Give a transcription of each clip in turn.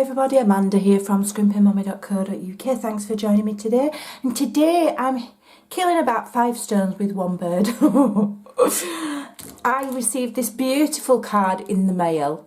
everybody, Amanda here from Scrimpingmommy.co.uk. Thanks for joining me today. And today I'm killing about 5 stones with one bird. I received this beautiful card in the mail,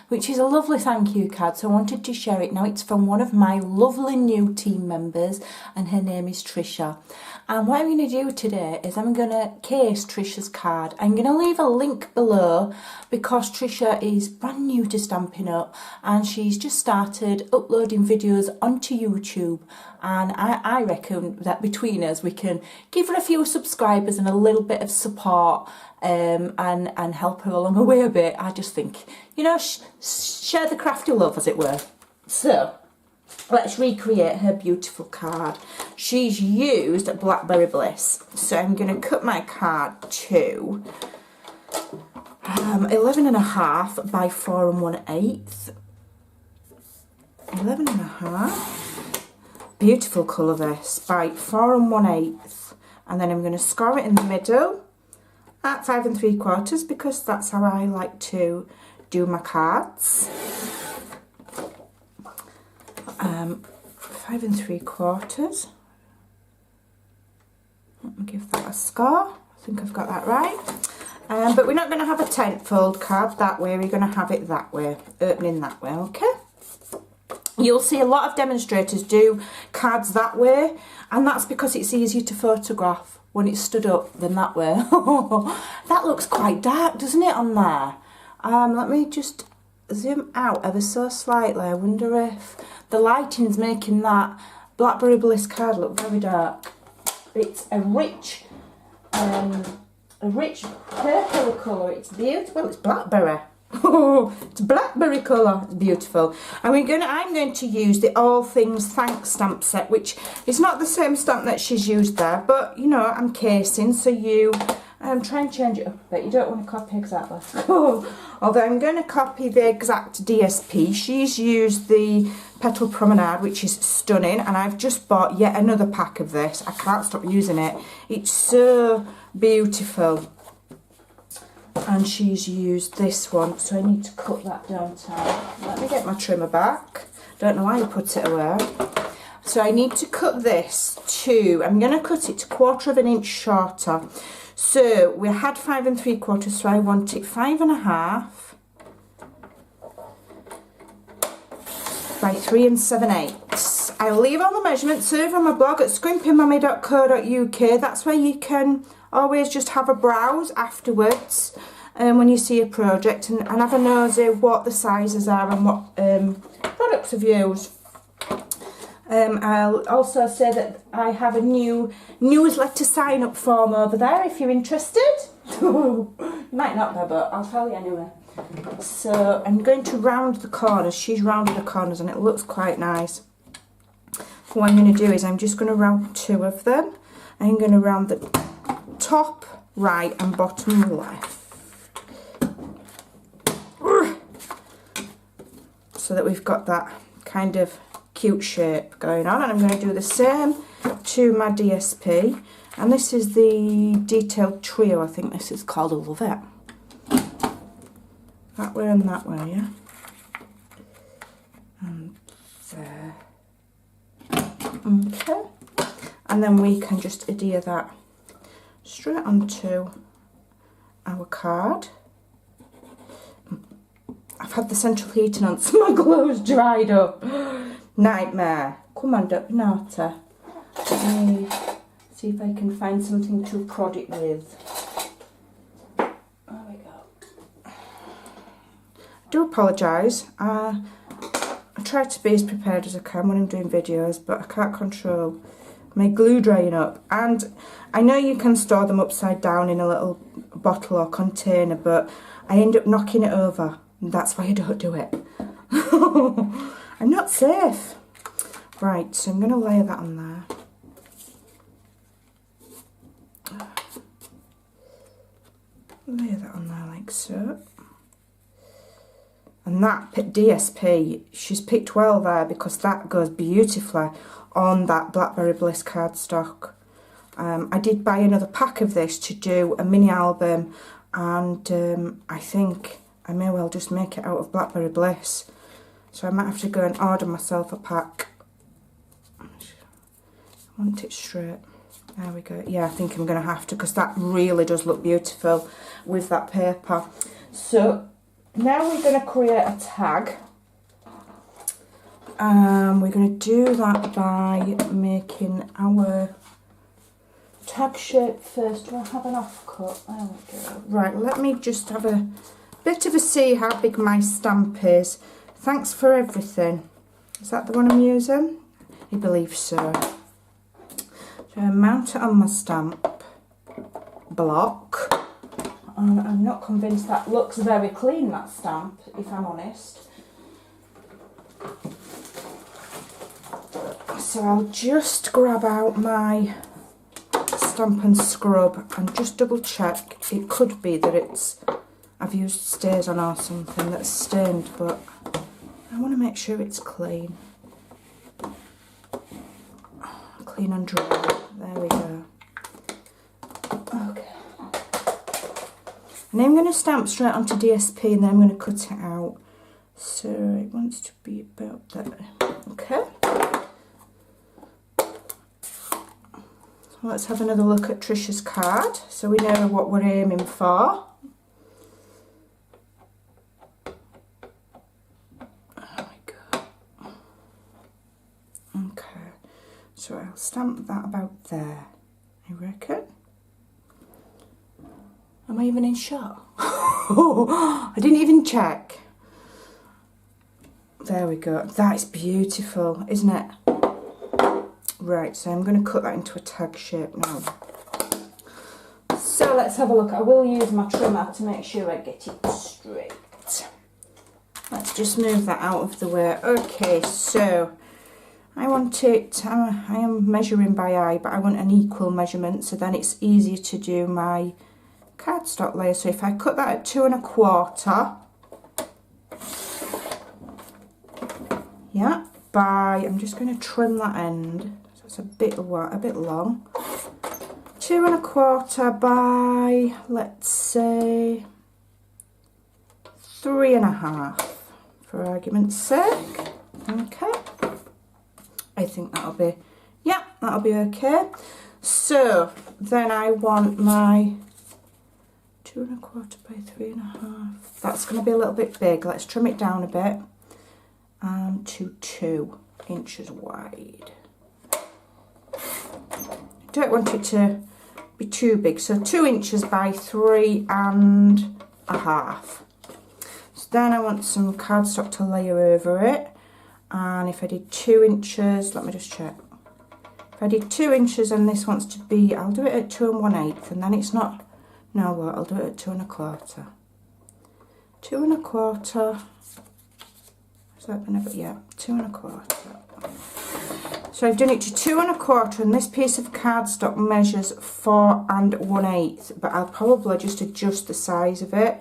which is a lovely thank you card, so I wanted to share it. Now it's from one of my lovely new team members and her name is Trisha. And what I'm going to do today is I'm going to case Trisha's card. I'm going to leave a link below because Trisha is brand new to Stampin' Up and she's just started uploading videos onto YouTube, and I reckon that between us we can give her a few subscribers and a little bit of support and help her along the way a bit. I just think, you know, share the crafty love, as it were. So let's recreate her beautiful card. She's used Blackberry Bliss, so I'm going to cut my card to 11.5 by 4 1/8. 11.5. Beautiful colour this, by 4 1/8, and then I'm going to score it in the middle at 5 3/4 because that's how I like to do my cards. 5 3/4. Let me give that a score. I think I've got that right. But we're not going to have a 10th fold card that way. We're going to have it that way, opening that way. Okay. You'll see a lot of demonstrators do cards that way, and that's because it's easier to photograph when it's stood up than that way. That looks quite dark, doesn't it, on there? Let me just zoom out ever so slightly. I wonder if the lighting's making that Blackberry Bliss card look very dark. It's a rich purple colour. It's beautiful. Well, it's blackberry. It's blackberry colour. It's beautiful. And I'm going to use the All Things Thanks stamp set, which is not the same stamp that she's used there, but you know, I'm casing, so you try and change it up a bit. You don't want to copy exactly. Although I'm going to copy the exact DSP. She's used the Petal Promenade, which is stunning, and I've just bought yet another pack of this. I can't stop using it. It's so beautiful. And she's used this one, so I need to cut that down tight. Let me get my trimmer back. Don't know why I put it away. So I need to cut this to, I'm going to cut it to 1/4 inch shorter. So we had 5 3/4, so I want it 5.5 by 3 7/8. I'll leave all the measurements over on my blog at scrimpingmommy.co.uk. That's where you can always just have a browse afterwards when you see a project and have a nosy what the sizes are and what products I've used. I'll also say that I have a new newsletter sign up form over there if you're interested. You might not be, but I'll tell you anyway. So I'm going to round the corners. She's rounded the corners and it looks quite nice. What I'm going to do is I'm just going to round 2 of them. I'm going to round the top right and bottom left, so that we've got that kind of cute shape going on. And I'm going to do the same to my DSP, and this is the Detailed Trio, I think this is called. I love it. That way and that way, yeah. And there. Okay. And then we can just adhere that straight onto our card. I've had the central heating on, so my glow's dried up. Nightmare. Come on, don't be naughty. Let me see if I can find something to prod it with. There we go. I do apologise. I try to be as prepared as I can when I'm doing videos, but I can't control my glue drying up. And I know you can store them upside down in a little bottle or container, but I end up knocking it over. And that's why I don't do it. I'm not safe. Right, so I'm going to layer that on there. Layer that on there like so. And that DSP, she's picked well there because that goes beautifully on that Blackberry Bliss cardstock. I did buy another pack of this to do a mini album, and I think I may well just make it out of Blackberry Bliss. So I might have to go and order myself a pack. I want it straight. There we go. Yeah, I think I'm going to have to, because that really does look beautiful with that paper. So now we're going to create a tag. We're going to do that by making our tag shape first. Do I have an offcut? There we go. Right, let me just have a bit of a see how big my stamp is. Thanks for everything. Is that the one I'm using? I believe so. So I mount it on my stamp block. And I'm not convinced that looks very clean, that stamp, if I'm honest. So I'll just grab out my Stamp and Scrub and just double check. It could be that I've used stays on or something that's stained, but I want to make sure it's clean. Clean and dry. There we go. Okay. And I'm going to stamp straight onto DSP and then I'm going to cut it out. So it wants to be about there. Okay. Let's have another look at Trisha's card so we know what we're aiming for. There we go. Okay, so I'll stamp that about there, I reckon. Am I even in shot? I didn't even check. There we go. That is beautiful, isn't it? Right, so I'm going to cut that into a tag shape now. So let's have a look. I will use my trimmer to make sure I get it straight. Let's just move that out of the way. Okay, so I want it, I am measuring by eye, but I want an equal measurement, so then it's easier to do my cardstock layer. So if I cut that at 2 1/4, yeah, I'm just going to trim that end. It's a bit long. 2 1/4 by, let's say, 3 1/2 for argument's sake. Okay, I think that'll be, yeah, that'll be okay. So then I want my 2 1/4 by 3 1/2. That's going to be a little bit big. Let's trim it down a bit to 2 inches wide. Don't want it to be too big, so 2 inches by 3 1/2. So then I want some cardstock to layer over it, and if I did 2 inches, let me just check. If I did 2 inches and this wants to be, I'll do it at 2 1/8, and then it's not, no, what, I'll do it at 2 1/4. 2 1/4. Is that gonna be, yeah, 2 1/4. So I've done it to 2 1/4, and this piece of cardstock measures 4 1/8, but I'll probably just adjust the size of it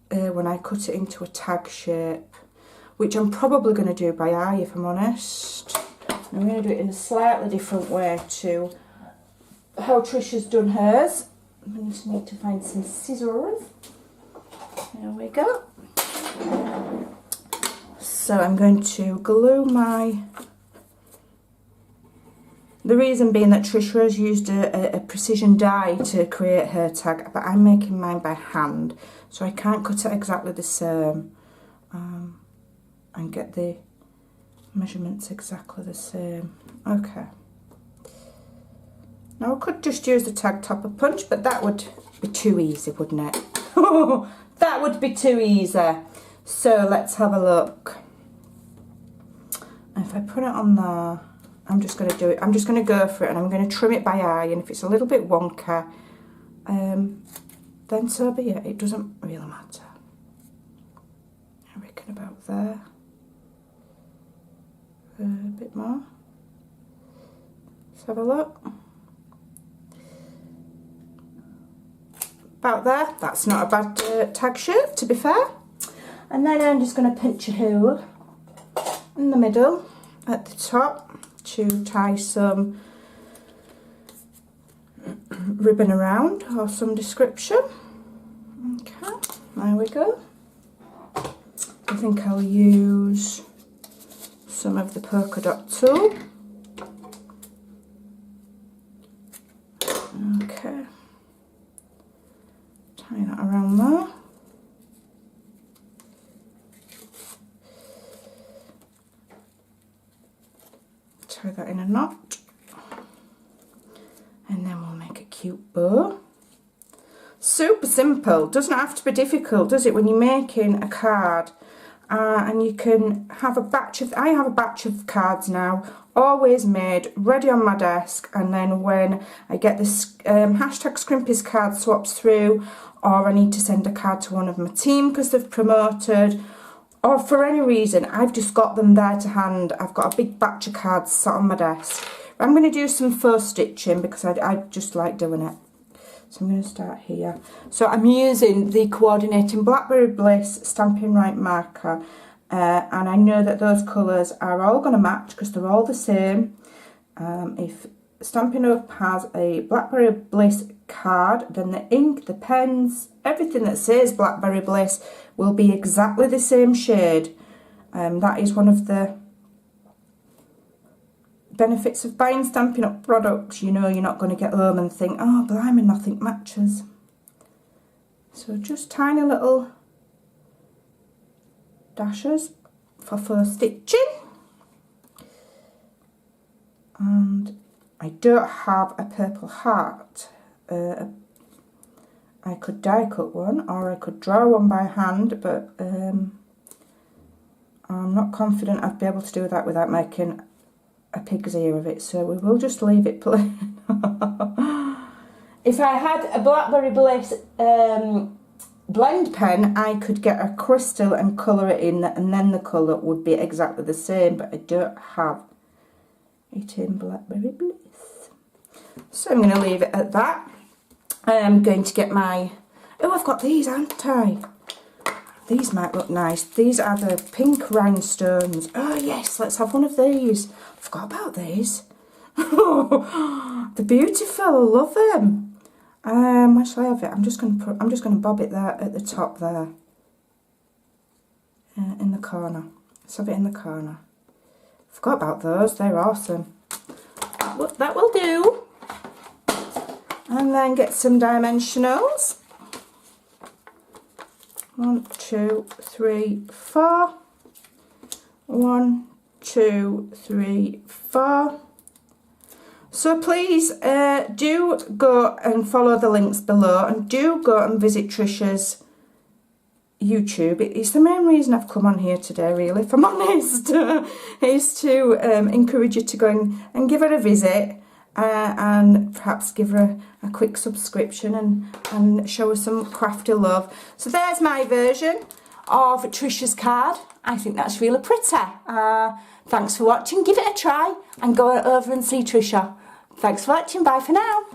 when I cut it into a tag shape, which I'm probably going to do by eye, if I'm honest. I'm going to do it in a slightly different way to how Trisha's done hers. I just need to find some scissors. There we go. So I'm going to glue my... The reason being that Trisha has used a precision die to create her tag, but I'm making mine by hand, so I can't cut it exactly the same and get the measurements exactly the same. Okay. Now I could just use the tag topper punch, but that would be too easy, wouldn't it? That would be too easy. So let's have a look. If I put it on there, I'm just going to do it. I'm just going to go for it, and I'm going to trim it by eye. And if it's a little bit wonky, then so be it. It doesn't really matter. I reckon about there. A bit more. Let's have a look. About there. That's not a bad tag shape, to be fair. And then I'm just going to pinch a hole in the middle at the top to tie some ribbon around, or some description. Okay, there we go. I think I'll use some of the polka dot tulle. Okay, tie that around there. Tie that in a knot, and then we'll make a cute bow. Super simple, doesn't have to be difficult, does it, when you're making a card? And you can have a batch of, I have a batch of cards now, always made, ready on my desk, and then when I get this hashtag Scrimpy's card swaps through, or I need to send a card to one of my team because they've promoted, or for any reason, I've just got them there to hand. I've got a big batch of cards sat on my desk. I'm going to do some faux stitching because I just like doing it. So I'm going to start here. So I'm using the Coordinating Blackberry Bliss Stampin' Right marker, and I know that those colours are all going to match because they're all the same. If Stampin' Up has a Blackberry Bliss card, then the ink, the pens, everything that says Blackberry Bliss will be exactly the same shade. That is one of the benefits of buying Stampin' Up products. You know you're not going to get home and think, oh blimey, nothing matches. So just tiny little dashes for faux stitching. And I don't have a purple heart. I could die cut one, or I could draw one by hand, but I'm not confident I'd be able to do that without making a pig's ear of it, so we will just leave it plain. If I had a Blackberry Bliss blend pen, I could get a crystal and colour it in, and then the colour would be exactly the same, but I don't have it in Blackberry Bliss. So I'm going to leave it at that. I'm going to get my... Oh, I've got these, haven't I? These might look nice. These are the pink rhinestones. Oh yes, let's have one of these. I forgot about these. They're beautiful. I love them. Where shall I have it? I'm just going to bob it there at the top there, in the corner. Let's have it in the corner. Forgot about those. They're awesome. That will do. And then get some dimensionals. 1, 2, 3, 4. 1, 2, 3, 4. So please do go and follow the links below, and do go and visit Trisha's YouTube. It's the main reason I've come on here today, really, if I'm honest, is to encourage you to go and give her a visit, and perhaps give her a quick subscription and show her some crafty love. So there's my version of Trisha's card. I think that's really pretty. Thanks for watching. Give it a try and go over and see Trisha. Thanks for watching. Bye for now.